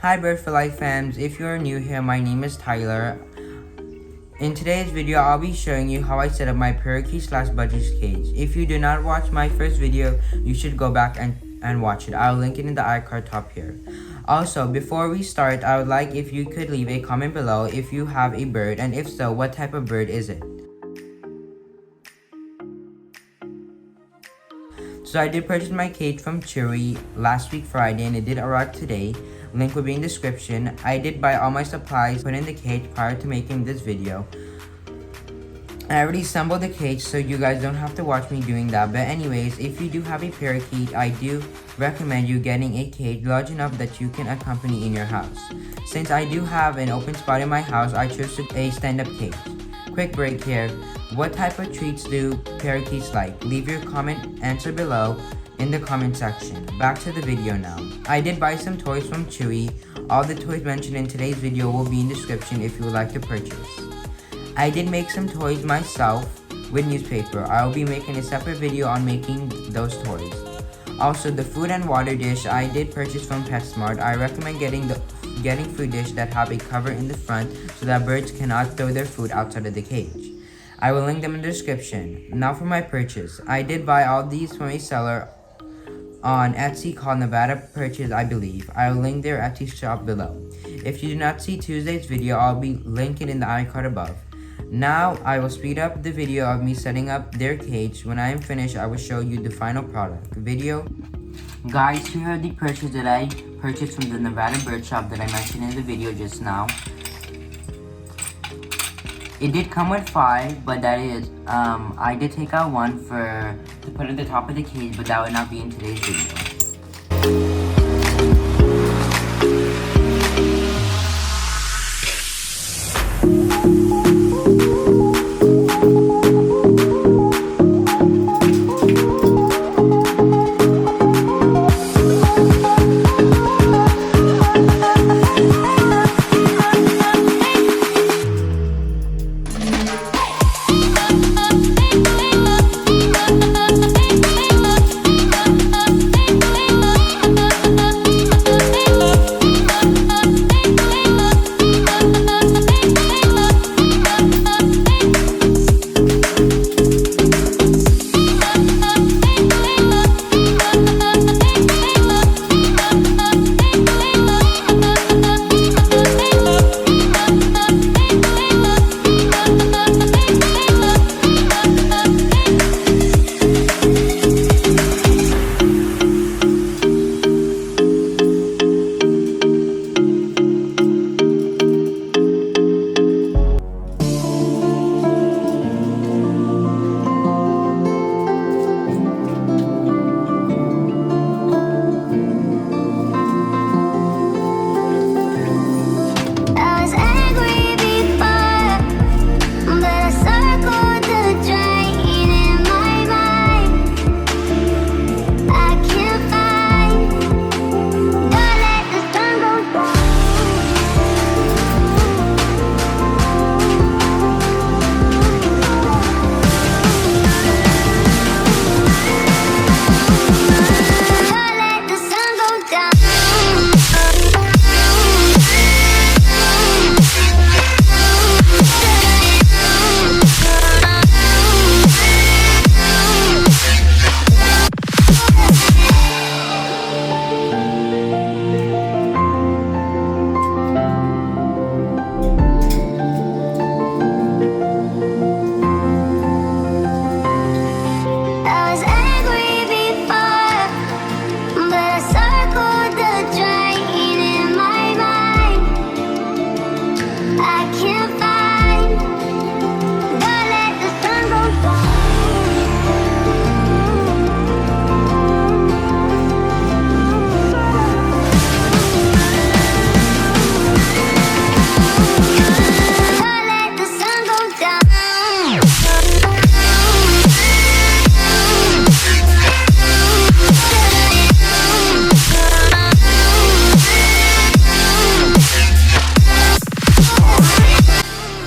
Hi Birds4Life fams, if you're new here, my name is Tyler. In today's video, I'll be showing you how I set up my Parakeet / Budgies cage. If you do not watch my first video, you should go back and watch it. I'll link it in the iCard top here. Also, before we start, I would like if you could leave a comment below if you have a bird, and if so, what type of bird is it? So I did purchase my cage from Chewy last week Friday, and it did arrive today. Link will be in the description. I did buy all my supplies, put in the cage prior to making this video. I already assembled the cage, so you guys don't have to watch me doing that. But anyways, if you do have a parakeet, I do recommend you getting a cage large enough that you can accompany in your house. Since I do have an open spot in my house, I chose a stand-up cage. Quick break here. What type of treats do parakeets like? Leave your comment answer below in the comment section. Back to the video now. I did buy some toys from Chewy. All the toys mentioned in today's video will be in the description if you would like to purchase. I did make some toys myself with newspaper. I will be making a separate video on making those toys. Also, the food and water dish I did purchase from PetSmart. I recommend getting food dish that have a cover in the front so that birds cannot throw their food outside of the cage. I will link them in the description. Now for my purchase. I did buy all these from a seller on Etsy called Nevada Purchase, I believe. I will link their Etsy shop below. If you do not see Tuesday's video, I'll be linking in the iCard above. Now I will speed up the video of me setting up their cage. When I am finished, I will show you the final product video. Guys, here are the purchases that I purchased from the Nevada Bird Shop that I mentioned in the video just now. It did come with 5, but that is, I did take out one to put at the top of the cage, but that would not be in today's video.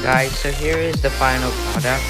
Guys, so here is the final product.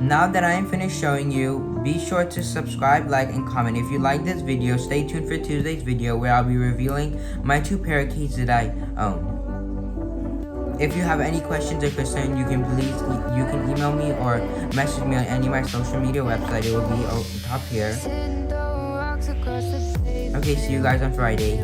Now that I am finished showing you, be sure to subscribe, like, and comment. If you like this video, stay tuned for Tuesday's video where I'll be revealing my 2 parakeets that I own. If you have any questions or concerns, you can email me or message me on any of my social media website. It will be on top here. Okay, see you guys on Friday.